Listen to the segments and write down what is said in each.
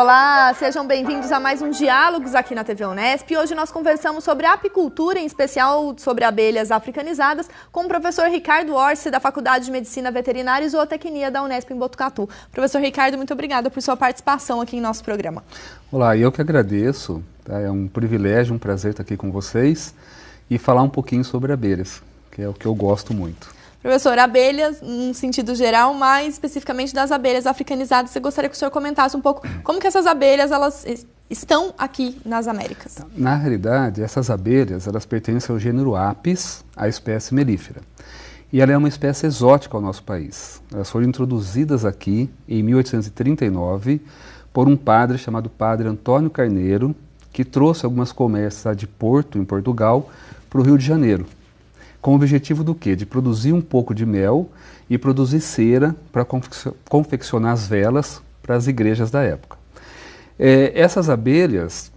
Olá, sejam bem-vindos a mais um Diálogos aqui na TV Unesp. Hoje nós conversamos sobre a apicultura, em especial sobre abelhas africanizadas, com o professor Ricardo Orsi, da Faculdade de Medicina Veterinária e Zootecnia da Unesp em Botucatu. Professor Ricardo, muito obrigada por sua participação aqui em nosso programa. Olá, eu que agradeço. Tá? É um privilégio, um prazer estar aqui com vocês e falar um pouquinho sobre abelhas, que é o que eu gosto muito. Professor, abelhas, num sentido geral, mais especificamente das abelhas africanizadas, eu gostaria que o senhor comentasse um pouco como que essas abelhas elas estão aqui nas Américas. Na realidade, essas abelhas elas pertencem ao gênero Apis, a espécie melífera. E ela é uma espécie exótica ao nosso país. Elas foram introduzidas aqui em 1839 por um padre chamado Padre Antônio Carneiro, que trouxe algumas colmeias de Porto, em Portugal, para o Rio de Janeiro. Com o objetivo do quê? De produzir um pouco de mel e produzir cera para confeccionar as velas para as igrejas da época. Essas abelhas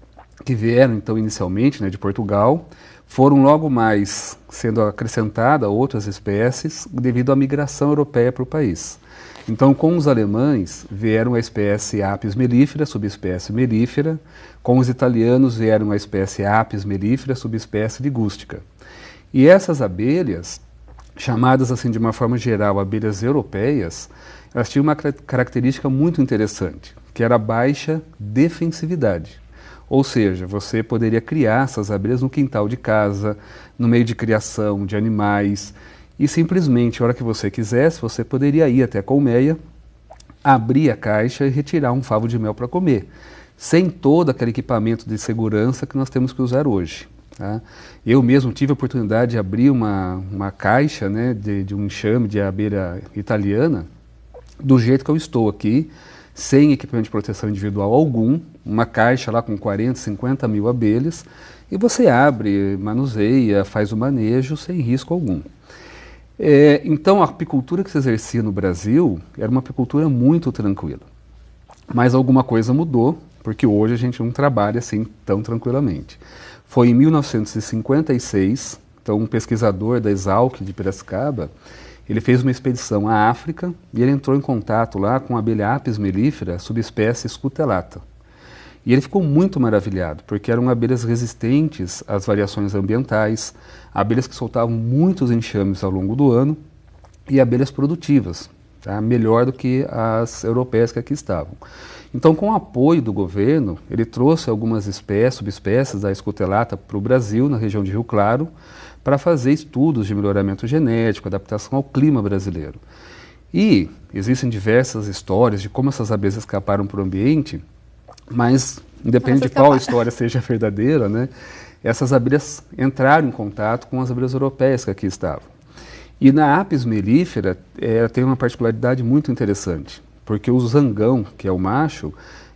que vieram então inicialmente de Portugal, foram logo mais sendo acrescentadas outras espécies devido à migração europeia para o país. Então, com os alemães vieram a espécie Apis mellifera, subespécie mellifera, com os italianos vieram a espécie Apis mellifera, subespécie ligústica. E essas abelhas, chamadas assim de uma forma geral abelhas europeias, elas tinham uma característica muito interessante, que era a baixa defensividade. Ou seja, você poderia criar essas abelhas no quintal de casa, no meio de criação de animais, e simplesmente, a hora que você quisesse, você poderia ir até a colmeia, abrir a caixa e retirar um favo de mel para comer, sem todo aquele equipamento de segurança que nós temos que usar hoje. Tá? Eu mesmo tive a oportunidade de abrir uma caixa de um enxame de abelha italiana, do jeito que eu estou aqui, sem equipamento de proteção individual algum, uma caixa lá com 40, 50 mil abelhas, e você abre, manuseia, faz o manejo sem risco algum. Então a apicultura que se exercia no Brasil era uma apicultura muito tranquila. Mas alguma coisa mudou, porque hoje a gente não trabalha assim tão tranquilamente. Foi em 1956, então um pesquisador da Exalc de Piracicaba, ele fez uma expedição à África e ele entrou em contato lá com a abelha Apis mellifera, subespécie scutellata. E ele ficou muito maravilhado, porque eram abelhas resistentes às variações ambientais, abelhas que soltavam muitos enxames ao longo do ano e abelhas produtivas, tá? Melhor do que as europeias que aqui estavam. Então, com o apoio do governo, ele trouxe algumas subespécies da scutellata para o Brasil, na região de Rio Claro, para fazer estudos de melhoramento genético, adaptação ao clima brasileiro. E existem diversas histórias de como essas abelhas escaparam para o ambiente, mas, independente de qual história seja verdadeira, essas abelhas entraram em contato com as abelhas europeias que aqui estavam. E na Apis mellifera tem uma particularidade muito interessante, porque o zangão, que é o macho,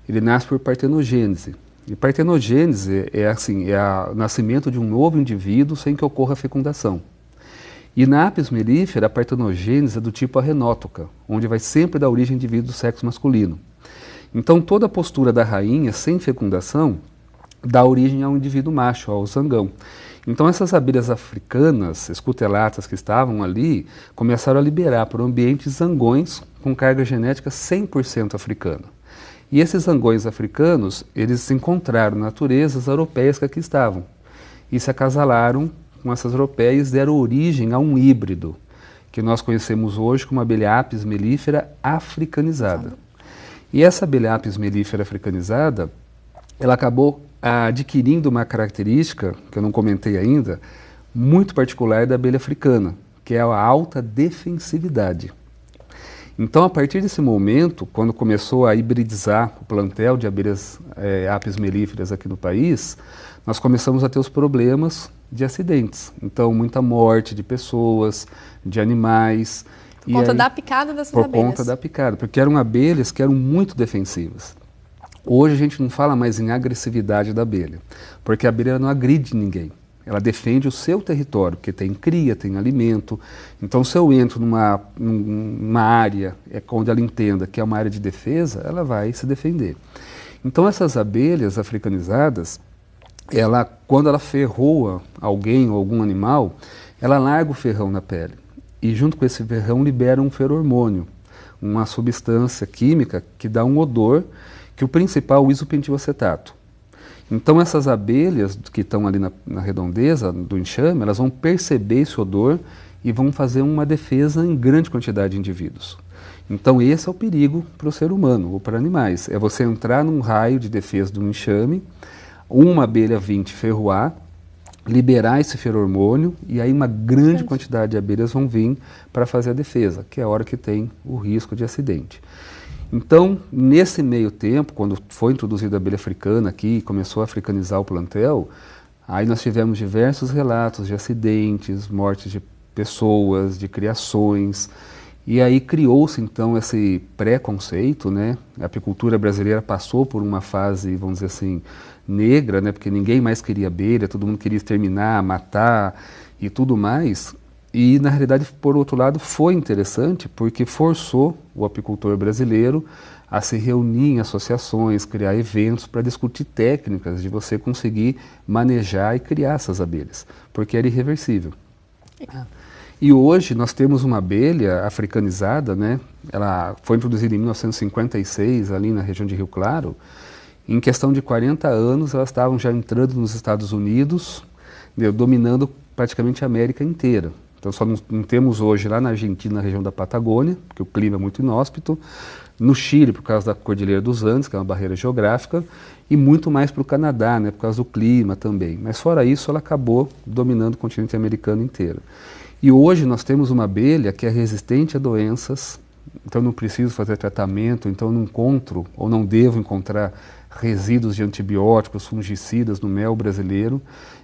ele nasce por partenogênese. E partenogênese é o nascimento de um novo indivíduo sem que ocorra fecundação. E na Apis mellifera, a partenogênese é do tipo arenótoca, onde vai sempre dar origem a indivíduo do sexo masculino. Então toda a postura da rainha, sem fecundação, dá origem a um indivíduo macho, ao zangão. Então essas abelhas africanas, scutellatas que estavam ali, começaram a liberar para o ambiente zangões com carga genética 100% africana. E esses zangões africanos, eles encontraram naturezas europeias que aqui estavam. E se acasalaram com essas europeias e deram origem a um híbrido, que nós conhecemos hoje como a abelha Apis mellifera africanizada. E essa abelha Apis mellifera africanizada, ela acabou adquirindo uma característica, que eu não comentei ainda, muito particular da abelha africana, que é a alta defensividade. Então, a partir desse momento, quando começou a hibridizar o plantel de abelhas Apis mellíferas aqui no país, nós começamos a ter os problemas de acidentes. Então, muita morte de pessoas, de animais. Por conta da picada dessas abelhas. Por conta da picada, porque eram abelhas que eram muito defensivas. Hoje a gente não fala mais em agressividade da abelha, porque a abelha não agride ninguém. Ela defende o seu território, porque tem cria, tem alimento. Então, se eu entro numa área onde ela entenda que é uma área de defesa, ela vai se defender. Então, essas abelhas africanizadas, quando ela ferroa alguém ou algum animal, ela larga o ferrão na pele. E junto com esse ferrão libera um feromônio, uma substância química que dá um odor que o principal é o isopentilacetato. Então essas abelhas que estão ali na redondeza do enxame, elas vão perceber esse odor e vão fazer uma defesa em grande quantidade de indivíduos. Então esse é o perigo para o ser humano ou para animais, é você entrar num raio de defesa do enxame, uma abelha vir te ferroar, liberar esse feromônio e aí uma grande quantidade de abelhas vão vir para fazer a defesa, que é a hora que tem o risco de acidente. Então, nesse meio tempo, quando foi introduzida a abelha africana aqui, começou a africanizar o plantel, aí nós tivemos diversos relatos de acidentes, mortes de pessoas, de criações, e aí criou-se então esse preconceito, né? A apicultura brasileira passou por uma fase, vamos dizer assim, negra, né? Porque ninguém mais queria abelha, todo mundo queria exterminar, matar e tudo mais. E, na realidade, por outro lado, foi interessante porque forçou o apicultor brasileiro a se reunir em associações, criar eventos para discutir técnicas de você conseguir manejar e criar essas abelhas, porque era irreversível. E hoje nós temos uma abelha africanizada, né? Ela foi introduzida em 1956, ali na região de Rio Claro. Em questão de 40 anos, elas estavam já entrando nos Estados Unidos, dominando praticamente a América inteira. Então só não temos hoje lá na Argentina, na região da Patagônia, porque o clima é muito inóspito, no Chile por causa da Cordilheira dos Andes, que é uma barreira geográfica, e muito mais para o Canadá, né, por causa do clima também. Mas fora isso, ela acabou dominando o continente americano inteiro. E hoje nós temos uma abelha que é resistente a doenças, então não preciso fazer tratamento, então não encontro ou não devo encontrar resíduos de antibióticos, fungicidas no mel brasileiro.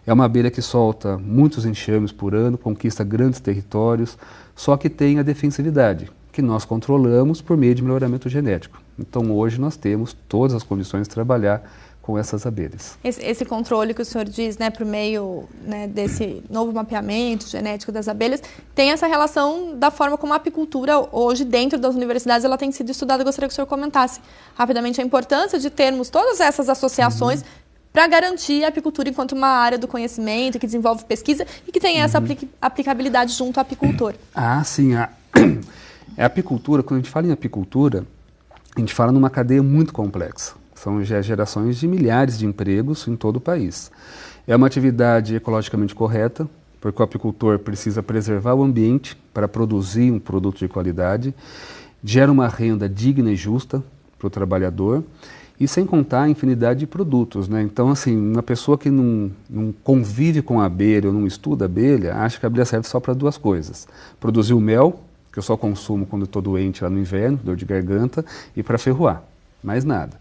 É uma abelha que solta muitos enxames por ano, conquista grandes territórios, só que tem a defensividade, que nós controlamos por meio de melhoramento genético. Então hoje nós temos todas as condições de trabalhar com essas abelhas. Esse controle que o senhor diz, né, por meio, né, desse novo mapeamento genético das abelhas, tem essa relação da forma como a apicultura hoje dentro das universidades ela tem sido estudada. Eu gostaria que o senhor comentasse rapidamente a importância de termos todas essas associações para garantir a apicultura enquanto uma área do conhecimento que desenvolve pesquisa e que tem essa aplicabilidade junto ao apicultor. Ah, sim. A apicultura, quando a gente fala em apicultura, a gente fala numa cadeia muito complexa. São gerações de milhares de empregos em todo o país. É uma atividade ecologicamente correta, porque o apicultor precisa preservar o ambiente para produzir um produto de qualidade, gera uma renda digna e justa para o trabalhador, e sem contar a infinidade de produtos, né? Então, assim, uma pessoa que não convive com a abelha ou não estuda a abelha, acha que a abelha serve só para duas coisas. Produzir o mel, que eu só consumo quando estou doente lá no inverno, dor de garganta, e para ferroar, mais nada.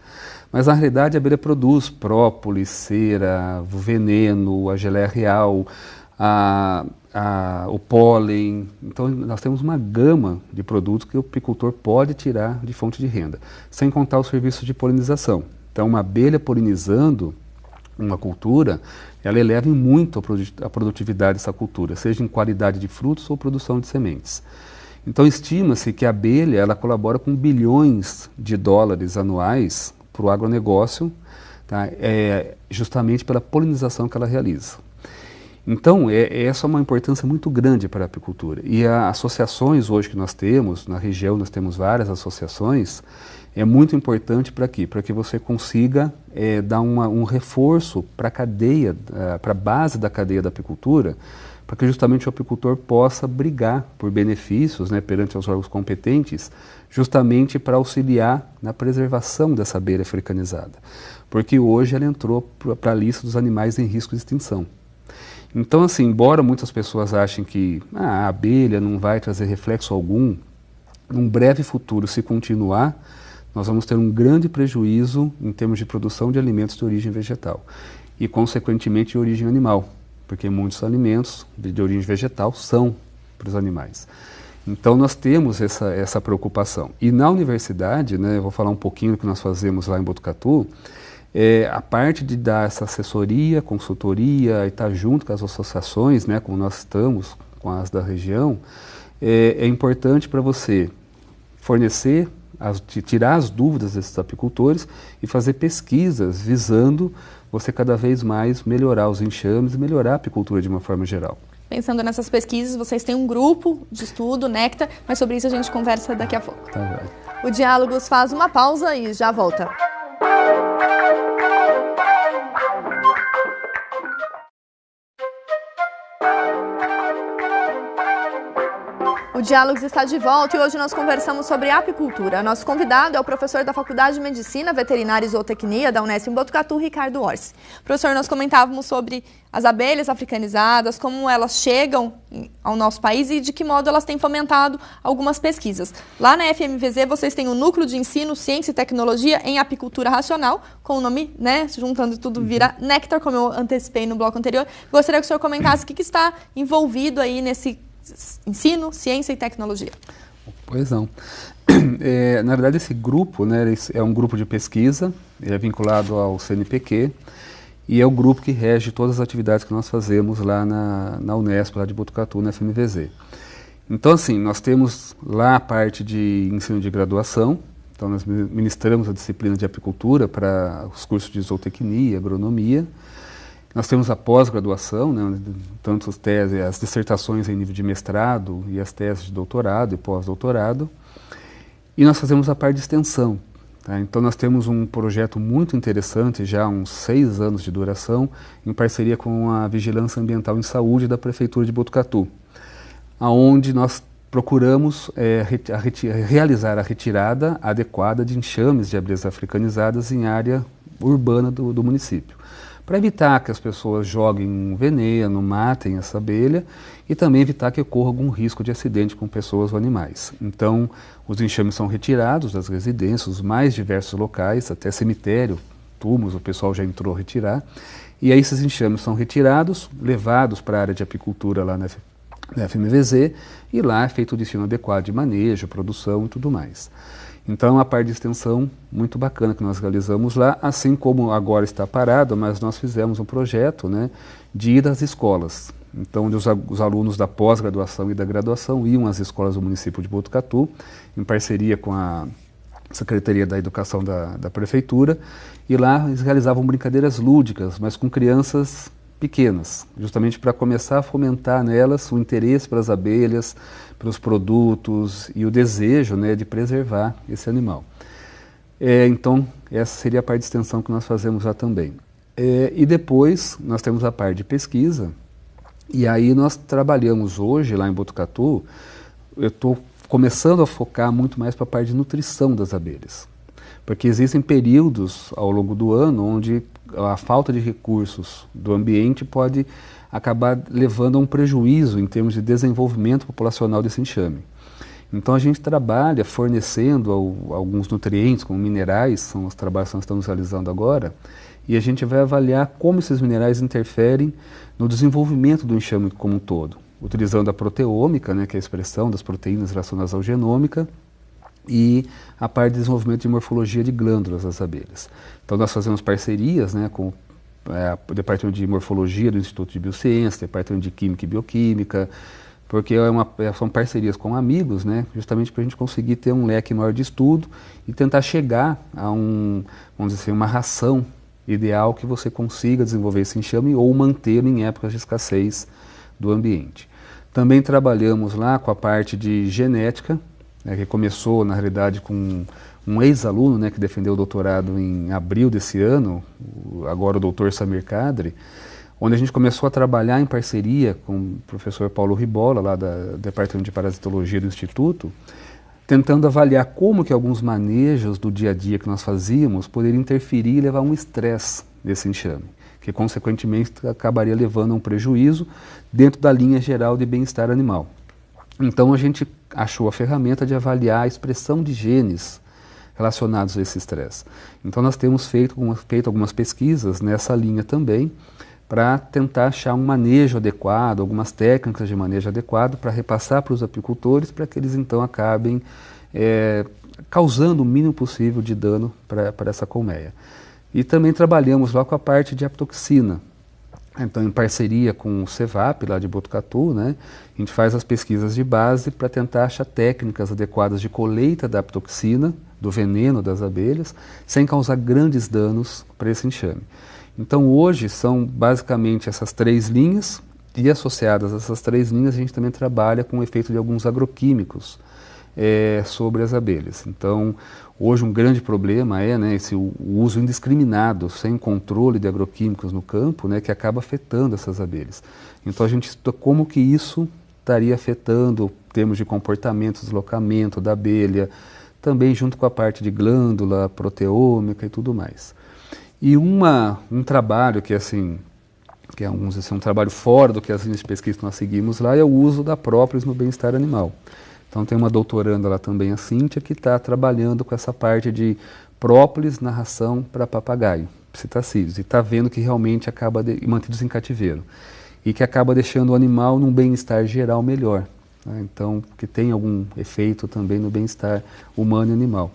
Mas, na realidade, a abelha produz própolis, cera, o veneno, a geleia real, o pólen. Então, nós temos uma gama de produtos que o apicultor pode tirar de fonte de renda, sem contar o serviço de polinização. Então, uma abelha polinizando uma cultura, ela eleva em muito a produtividade dessa cultura, seja em qualidade de frutos ou produção de sementes. Então, estima-se que a abelha ela colabora com bilhões de dólares anuais para o agronegócio, tá? Justamente pela polinização que ela realiza. Então, essa é uma importância muito grande para a apicultura. E as associações hoje que nós temos, na região nós temos várias associações, é muito importante para quê? Para que você consiga dar um reforço para a cadeia, para a base da cadeia da apicultura, para que justamente o apicultor possa brigar por benefícios, né, perante os órgãos competentes, justamente para auxiliar na preservação dessa abelha africanizada. Porque hoje ela entrou para a lista dos animais em risco de extinção. Então, assim, embora muitas pessoas achem que a abelha não vai trazer reflexo algum, num breve futuro, se continuar, nós vamos ter um grande prejuízo em termos de produção de alimentos de origem vegetal e, consequentemente, de origem animal, porque muitos alimentos de origem vegetal são para os animais. Então, nós temos essa preocupação. E na universidade, né, eu vou falar um pouquinho do que nós fazemos lá em Botucatu, a parte de dar essa assessoria, consultoria e estar junto com as associações, né, como nós estamos com as da região, é importante para você fornecer, tirar as dúvidas desses apicultores e fazer pesquisas visando você cada vez mais melhorar os enxames e melhorar a apicultura de uma forma geral. Pensando nessas pesquisas, vocês têm um grupo de estudo, Néctar, mas sobre isso a gente conversa daqui a pouco. Tá, o Diálogos faz uma pausa e já volta. O Diálogos está de volta e hoje nós conversamos sobre apicultura. Nosso convidado é o professor da Faculdade de Medicina, Veterinária e Zootecnia da Unesp em Botucatu, Ricardo Orsi. Professor, nós comentávamos sobre as abelhas africanizadas, como elas chegam ao nosso país e de que modo elas têm fomentado algumas pesquisas. Lá na FMVZ vocês têm o Núcleo de Ensino, Ciência e Tecnologia em Apicultura Racional, com o nome, juntando tudo, vira Nectar, como eu antecipei no bloco anterior. Gostaria que o senhor comentasse o que está envolvido aí nesse ensino, ciência e tecnologia. Pois não. Na verdade, esse grupo, é um grupo de pesquisa, ele é vinculado ao CNPq e é o grupo que rege todas as atividades que nós fazemos lá na Unesp, lá de Botucatu, na FMVZ. Então, assim, nós temos lá a parte de ensino de graduação, então nós ministramos a disciplina de apicultura para os cursos de zootecnia, agronomia. Nós temos a pós-graduação, tanto as dissertações em nível de mestrado e as teses de doutorado e pós-doutorado. E nós fazemos a parte de extensão. Tá? Então nós temos um projeto muito interessante, já há uns 6 anos de duração, em parceria com a Vigilância Ambiental em Saúde da Prefeitura de Botucatu, onde nós procuramos realizar a retirada adequada de enxames de abelhas africanizadas em área urbana do município, para evitar que as pessoas joguem um veneno, matem essa abelha e também evitar que ocorra algum risco de acidente com pessoas ou animais. Então, os enxames são retirados das residências, os mais diversos locais, até cemitério, túmulos, o pessoal já entrou a retirar, e aí esses enxames são retirados, levados para a área de apicultura lá na FMVZ, e lá é feito o destino adequado de manejo, produção e tudo mais. Então, a parte de extensão muito bacana que nós realizamos lá, assim como agora está parado, mas nós fizemos um projeto de ir às escolas. Então, onde os alunos da pós-graduação e da graduação iam às escolas do município de Botucatu, em parceria com a Secretaria da Educação da Prefeitura, e lá eles realizavam brincadeiras lúdicas, mas com crianças pequenas, justamente para começar a fomentar nelas o interesse pelas abelhas, pelos produtos e o desejo de preservar esse animal. Então, essa seria a parte de extensão que nós fazemos lá também. E depois, nós temos a parte de pesquisa, e aí nós trabalhamos hoje, lá em Botucatu, eu estou começando a focar muito mais para a parte de nutrição das abelhas, porque existem períodos ao longo do ano onde a falta de recursos do ambiente pode acabar levando a um prejuízo em termos de desenvolvimento populacional desse enxame. Então a gente trabalha fornecendo alguns nutrientes, como minerais, são os trabalhos que nós estamos realizando agora, e a gente vai avaliar como esses minerais interferem no desenvolvimento do enxame como um todo, utilizando a proteômica, que é a expressão das proteínas relacionadas ao genômica, e a parte de desenvolvimento de morfologia de glândulas das abelhas. Então nós fazemos parcerias com o Departamento de Morfologia do Instituto de Biociência, Departamento de Química e Bioquímica, porque são parcerias com amigos, justamente para a gente conseguir ter um leque maior de estudo e tentar chegar a vamos dizer assim, uma ração ideal que você consiga desenvolver esse enxame ou mantê-lo em épocas de escassez do ambiente. Também trabalhamos lá com a parte de genética, que começou, na realidade, com um ex-aluno que defendeu o doutorado em abril desse ano, agora o doutor Samir Kadri, onde a gente começou a trabalhar em parceria com o professor Paulo Ribola, lá do Departamento de Parasitologia do Instituto, tentando avaliar como que alguns manejos do dia a dia que nós fazíamos poderiam interferir e levar a um estresse desse enxame, que consequentemente acabaria levando a um prejuízo dentro da linha geral de bem-estar animal. Então a gente achou a ferramenta de avaliar a expressão de genes relacionados a esse estresse. Então nós temos feito algumas pesquisas nessa linha também, para tentar achar um manejo adequado, algumas técnicas de manejo adequado para repassar para os apicultores, para que eles então acabem causando o mínimo possível de dano para essa colmeia. E também trabalhamos lá com a parte de aptoxina. Então, em parceria com o CEVAP, lá de Botucatu, a gente faz as pesquisas de base para tentar achar técnicas adequadas de colheita da aptoxina, do veneno das abelhas, sem causar grandes danos para esse enxame. Então, hoje são basicamente essas 3 linhas, e associadas a essas 3 linhas, a gente também trabalha com o efeito de alguns agroquímicos sobre as abelhas. Então, hoje um grande problema é o uso indiscriminado, sem controle de agroquímicos no campo, que acaba afetando essas abelhas. Então, a gente estuda como que isso estaria afetando termos de comportamento, deslocamento da abelha, também junto com a parte de glândula, proteômica e tudo mais. E um trabalho que assim, que é um trabalho fora do que as linhas de pesquisa que nós seguimos lá, é o uso da própolis no bem-estar animal. Então tem uma doutoranda lá também, a Cíntia, que está trabalhando com essa parte de própolis na ração para papagaio, psitacídeos, e está vendo que realmente acaba mantidos em cativeiro e que acaba deixando o animal num bem-estar geral melhor, né? Então, que tem algum efeito também no bem-estar humano e animal.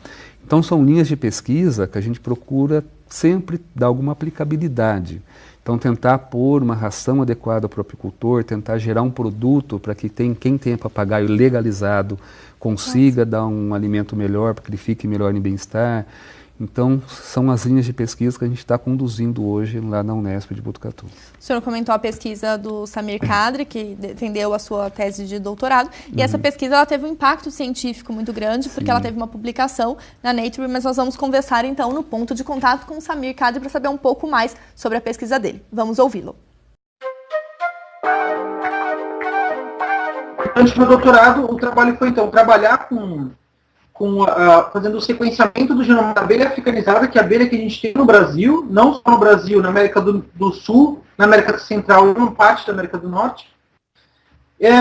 Então são linhas de pesquisa que a gente procura sempre dar alguma aplicabilidade. Então tentar pôr uma ração adequada para o apicultor, tentar gerar um produto para que quem tem papagaio legalizado consiga dar um alimento melhor, para que ele fique melhor em bem-estar. Então, são as linhas de pesquisa que a gente está conduzindo hoje lá na Unesp de Botucatu. O senhor comentou a pesquisa do Samir Kadri, que defendeu a sua tese de doutorado, e essa pesquisa ela teve um impacto científico muito grande, porque ela teve uma publicação na Nature, mas nós vamos conversar então no ponto de contato com o Samir Kadri para saber um pouco mais sobre a pesquisa dele. Vamos ouvi-lo. Antes do doutorado, o trabalho foi então trabalhar fazendo o sequenciamento do genoma da abelha africanizada, que é a abelha que a gente tem no Brasil, não só no Brasil, na América do Sul, na América Central e uma parte da América do Norte,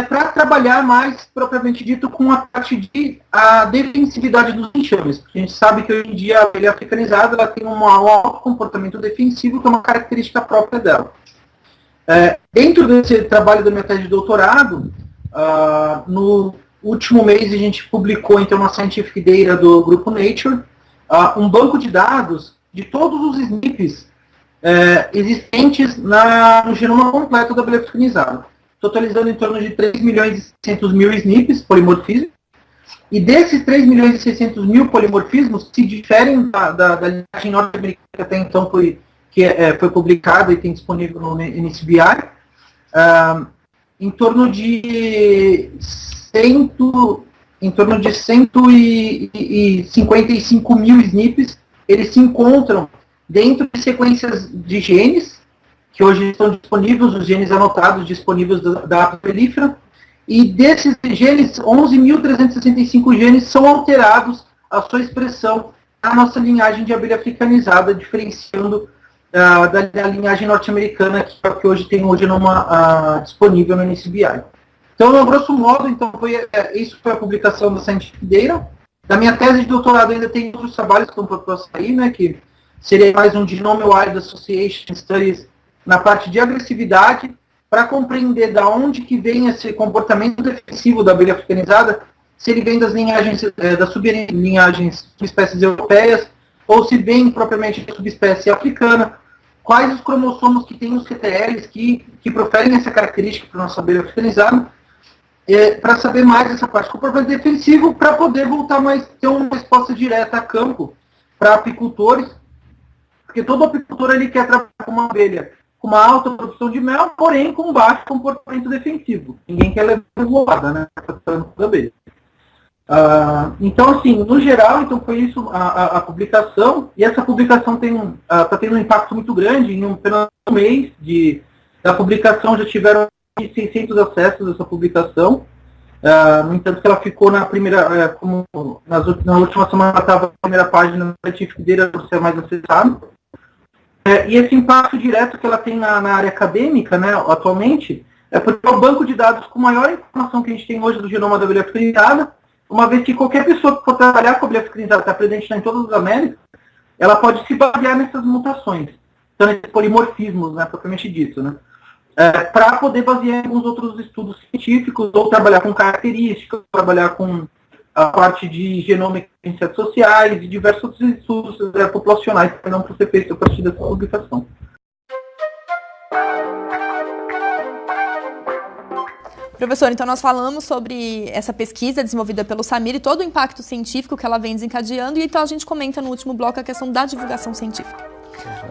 para trabalhar mais, propriamente dito, com a parte a defensividade dos enxames. A gente sabe que hoje em dia a abelha africanizada ela tem um alto comportamento defensivo, que é uma característica própria dela. Dentro desse trabalho da minha tese de doutorado, no último mês a gente publicou então uma Scientific Data do grupo Nature, um banco de dados de todos os SNPs existentes no genoma completo da abelha africanizada, totalizando em torno de 3 milhões e 600 mil SNPs, polimorfismos, e desses 3 milhões e 600 mil polimorfismos se diferem da linhagem norte-americana que até então foi publicada e tem disponível no NCBI, em torno de 155 mil SNPs, eles se encontram dentro de sequências de genes, que hoje estão disponíveis, os genes anotados disponíveis da apelífera, e desses genes, 11.365 genes são alterados a sua expressão na nossa linhagem de abelha africanizada, diferenciando da linhagem norte-americana, que hoje tem o genoma disponível no NCBI. Então, a grosso modo, isso foi a publicação da Scientific Data. Da minha tese de doutorado ainda tem outros trabalhos que estão para sair, né, que seria mais um Genome-Wide Association Studies na parte de agressividade, para compreender da onde que vem esse comportamento defensivo da abelha africanizada, se ele vem das linhagens, das sublinhagens subespécies europeias, ou se vem propriamente da subespécie africana, quais os cromossomos que tem os QTLs que proferem essa característica para a nossa abelha africanizada, para saber mais essa parte do comportamento defensivo, para poder voltar ter uma resposta direta a campo para apicultores, porque todo apicultor ele quer trabalhar com uma abelha com uma alta produção de mel, porém com baixo comportamento defensivo. Ninguém quer levar voada, né, da abelha. Então, assim, no geral, então foi isso a publicação, e essa publicação está tendo um impacto muito grande. Em apenas um mês da publicação já tiveram 600 acessos a essa publicação. No entanto, que ela ficou na primeira, na última semana ela estava na primeira página do Scientific Data por ser mais acessado. E esse impacto direto que ela tem na área acadêmica, né, atualmente, é porque é o banco de dados com maior informação que a gente tem hoje do genoma da abelha africanizada, uma vez que qualquer pessoa que for trabalhar com a abelha africanizada, está presente em todas as Américas, ela pode se basear nessas mutações, então nesses polimorfismos, né, propriamente dito, né, para poder basear em alguns outros estudos científicos, ou trabalhar com características, trabalhar com a parte de genômica em ciências sociais e diversos outros estudos populacionais que não podem ser feitos a partir dessa publicação. Professor, então nós falamos sobre essa pesquisa desenvolvida pelo Samir e todo o impacto científico que ela vem desencadeando, e então a gente comenta no último bloco a questão da divulgação científica.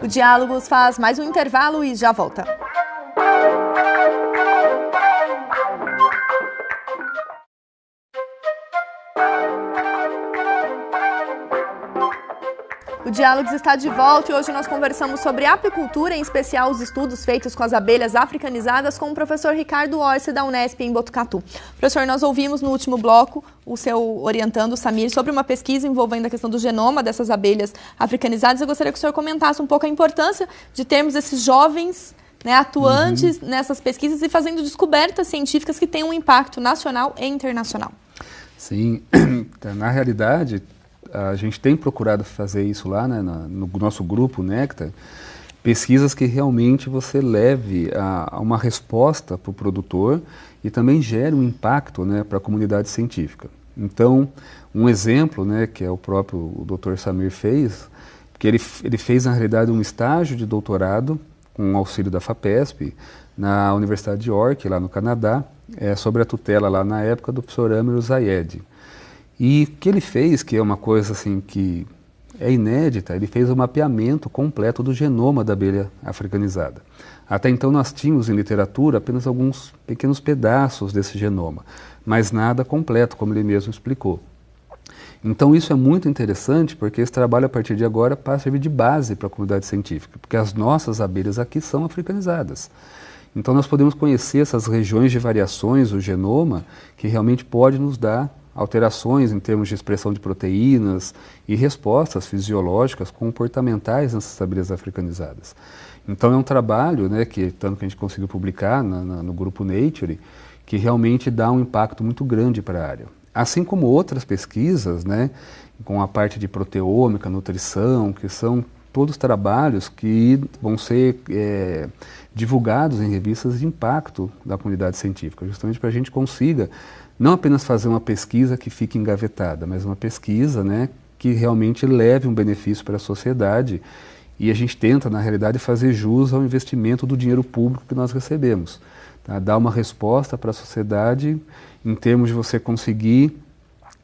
O Diálogos faz mais um intervalo e já volta. O Diálogos está de volta e hoje nós conversamos sobre apicultura, em especial os estudos feitos com as abelhas africanizadas, com o professor Ricardo Orsi, da Unesp em Botucatu. Professor, nós ouvimos no último bloco o seu orientando, o Samir, sobre uma pesquisa envolvendo a questão do genoma dessas abelhas africanizadas. Eu gostaria que o senhor comentasse um pouco a importância de termos esses jovens, né, atuantes nessas pesquisas e fazendo descobertas científicas que tenham um impacto nacional e internacional. Sim, na realidade, a gente tem procurado fazer isso lá, né, no nosso grupo Néctar, pesquisas que realmente você leve a uma resposta para o produtor e também gere um impacto, né, para a comunidade científica. Então, um exemplo, né, que é o próprio Dr. Samir fez, que ele fez na realidade um estágio de doutorado com o auxílio da FAPESP na Universidade de York, lá no Canadá, sobre a tutela lá na época do professor Amir Zayed. E o que ele fez, que é uma coisa assim que é inédita, ele fez um mapeamento completo do genoma da abelha africanizada. Até então nós tínhamos em literatura apenas alguns pequenos pedaços desse genoma, mas nada completo, como ele mesmo explicou. Então isso é muito interessante, porque esse trabalho a partir de agora passa a servir de base para a comunidade científica, porque as nossas abelhas aqui são africanizadas. Então nós podemos conhecer essas regiões de variações do genoma que realmente pode nos dar alterações em termos de expressão de proteínas e respostas fisiológicas comportamentais nessas abelhas africanizadas. Então é um trabalho, né, que tanto que a gente conseguiu publicar no grupo Nature, que realmente dá um impacto muito grande para a área. Assim como outras pesquisas, né, com a parte de proteômica, nutrição, que são todos trabalhos que vão ser divulgados em revistas de impacto da comunidade científica, justamente para a gente consiga não apenas fazer uma pesquisa que fique engavetada, mas uma pesquisa, né, que realmente leve um benefício para a sociedade, e a gente tenta, na realidade, fazer jus ao investimento do dinheiro público que nós recebemos. Tá? Dar uma resposta para a sociedade em termos de você conseguir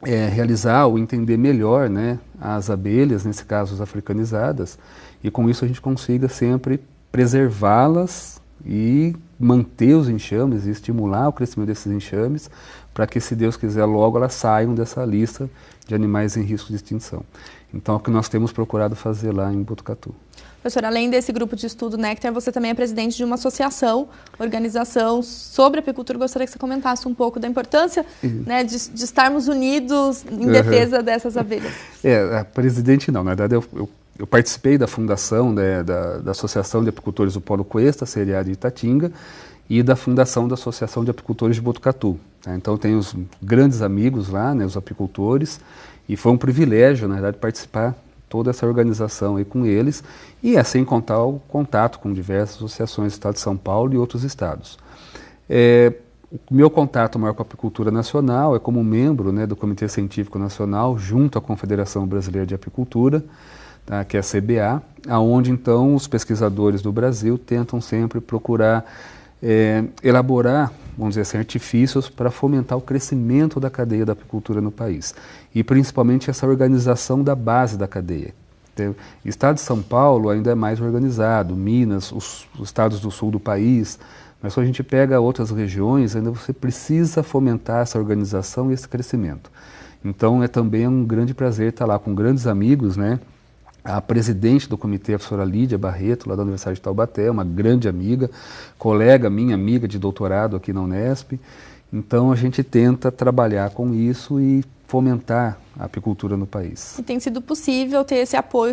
realizar ou entender melhor, né, as abelhas, nesse caso as africanizadas, e com isso a gente consiga sempre preservá-las e manter os enxames e estimular o crescimento desses enxames para que, se Deus quiser, logo elas saiam dessa lista de animais em risco de extinção. Então é o que nós temos procurado fazer lá em Botucatu. Professor, além desse grupo de estudo Néctar, você também é presidente de uma associação, organização sobre apicultura. Gostaria que você comentasse um pouco da importância, né, de estarmos unidos em defesa dessas abelhas. Presidente não, na verdade eu participei da fundação, né, da Associação de Apicultores do Polo Cuesta, Seriado de Itatinga, e da fundação da Associação de Apicultores de Botucatu. Né? Então tenho os grandes amigos lá, né, os apicultores, e foi um privilégio, na verdade, participar toda essa organização aí com eles, e assim contar o contato com diversas associações do Estado de São Paulo e outros estados. O meu contato maior com a apicultura nacional é como membro, né, do Comitê Científico Nacional, junto à Confederação Brasileira de Apicultura, tá, que é a CBA, aonde então os pesquisadores do Brasil tentam sempre procurar elaborar, vamos dizer assim, artifícios para fomentar o crescimento da cadeia da apicultura no país. E principalmente essa organização da base da cadeia. O estado de São Paulo ainda é mais organizado, Minas, os estados do sul do país, mas quando a gente pega outras regiões, ainda você precisa fomentar essa organização e esse crescimento. Então é também um grande prazer estar lá com grandes amigos, né? A presidente do comitê, a professora Lídia Barreto, lá da Universidade de Taubaté, uma grande amiga, colega minha, amiga de doutorado aqui na Unesp. Então a gente tenta trabalhar com isso e fomentar a apicultura no país. E tem sido possível ter esse apoio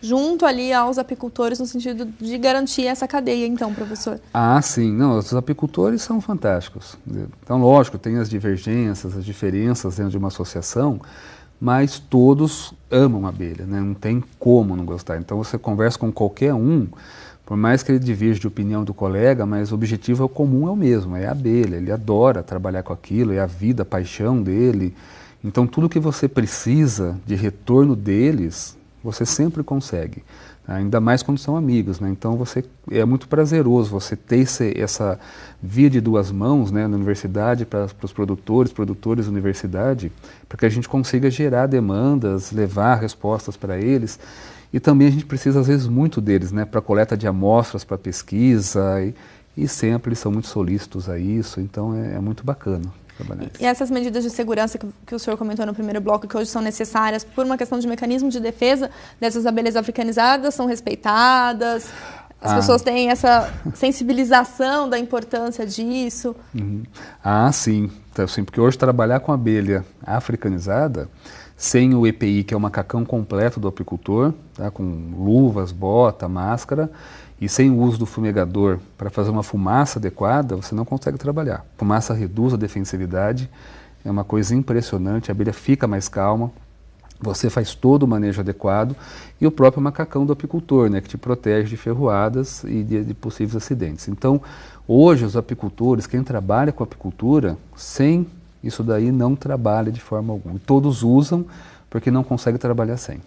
junto ali aos apicultores no sentido de garantir essa cadeia, então, professor? Ah, sim. Não, os apicultores são fantásticos. Então, lógico, tem as divergências, as diferenças dentro de uma associação, mas todos amam a abelha, né? Não tem como não gostar. Então você conversa com qualquer um, por mais que ele divirja de opinião do colega, mas o objetivo comum é o mesmo, é a abelha. Ele adora trabalhar com aquilo, é a vida, a paixão dele. Então tudo que você precisa de retorno deles, você sempre consegue. Ainda mais quando são amigos, né? Então é muito prazeroso você ter essa via de duas mãos, né, na universidade, para os produtores da universidade, para que a gente consiga gerar demandas, levar respostas para eles. E também a gente precisa, às vezes, muito deles, né, para coleta de amostras, para pesquisa, e sempre eles são muito solícitos a isso, então é muito bacana. trabalhar isso. E essas medidas de segurança que o senhor comentou no primeiro bloco, que hoje são necessárias por uma questão de mecanismo de defesa dessas abelhas africanizadas, são respeitadas? As pessoas têm essa sensibilização da importância disso? Sim. Então, sim. Porque hoje trabalhar com abelha africanizada, sem o EPI, que é o macacão completo do apicultor, tá, com luvas, bota, máscara, e sem o uso do fumigador para fazer uma fumaça adequada, você não consegue trabalhar. A fumaça reduz a defensividade, é uma coisa impressionante, a abelha fica mais calma, você faz todo o manejo adequado, e o próprio macacão do apicultor, né, que te protege de ferroadas e de possíveis acidentes. Então, hoje os apicultores, quem trabalha com apicultura, sem isso daí não trabalha de forma alguma. E todos usam porque não consegue trabalhar sem.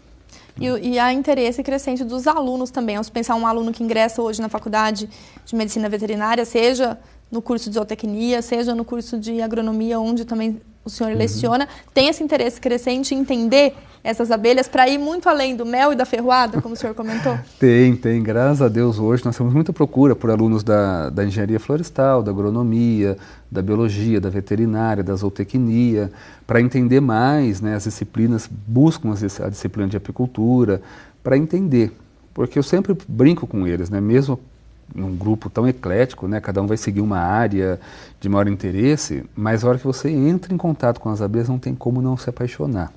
E há interesse crescente dos alunos também. Ao pensar um aluno que ingressa hoje na faculdade de medicina veterinária, seja no curso de zootecnia, seja no curso de agronomia, onde também o senhor leciona, tem esse interesse crescente em entender essas abelhas para ir muito além do mel e da ferroada, como o senhor comentou? Tem. Graças a Deus hoje nós temos muita procura por alunos da engenharia florestal, da agronomia, da biologia, da veterinária, da zootecnia, para entender mais, né, as disciplinas, buscam a disciplina de apicultura, para entender. Porque eu sempre brinco com eles, né, mesmo num grupo tão eclético, né, cada um vai seguir uma área de maior interesse, mas a hora que você entra em contato com as abelhas não tem como não se apaixonar,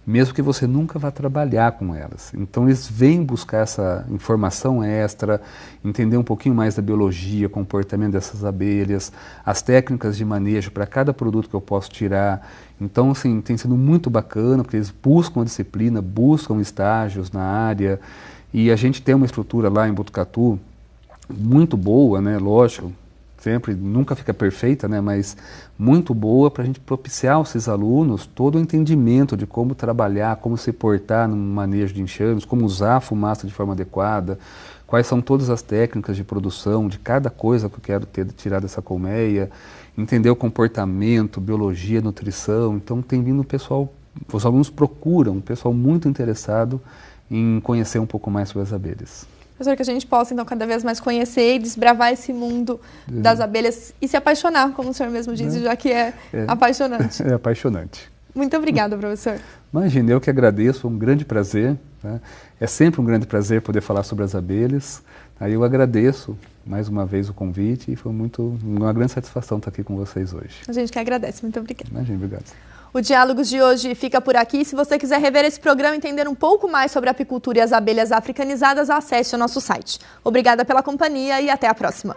mesmo que você nunca vá trabalhar com elas. Então eles vêm buscar essa informação extra, entender um pouquinho mais da biologia, comportamento dessas abelhas, as técnicas de manejo para cada produto que eu posso tirar. Então, assim, tem sido muito bacana, porque eles buscam a disciplina, buscam estágios na área, e a gente tem uma estrutura lá em Botucatu muito boa, né, lógico, sempre, nunca fica perfeita, né, mas muito boa para a gente propiciar aos esses alunos todo o entendimento de como trabalhar, como se portar no manejo de enxames, como usar a fumaça de forma adequada, quais são todas as técnicas de produção de cada coisa que eu quero tirar dessa colmeia, entender o comportamento, biologia, nutrição. Então tem vindo o pessoal, os alunos procuram um pessoal muito interessado em conhecer um pouco mais sobre as abelhas. Professor, que a gente possa, então, cada vez mais conhecer e desbravar esse mundo das abelhas e se apaixonar, como o senhor mesmo disse, já que é apaixonante. É apaixonante. Muito obrigada, professor. Imagina, eu que agradeço, foi um grande prazer. Tá? É sempre um grande prazer poder falar sobre as abelhas. Aí eu agradeço mais uma vez o convite e foi uma grande satisfação estar aqui com vocês hoje. A gente que agradece, muito obrigada. Imagina, obrigado. O Diálogos de hoje fica por aqui. Se você quiser rever esse programa e entender um pouco mais sobre a apicultura e as abelhas africanizadas, acesse o nosso site. Obrigada pela companhia e até a próxima.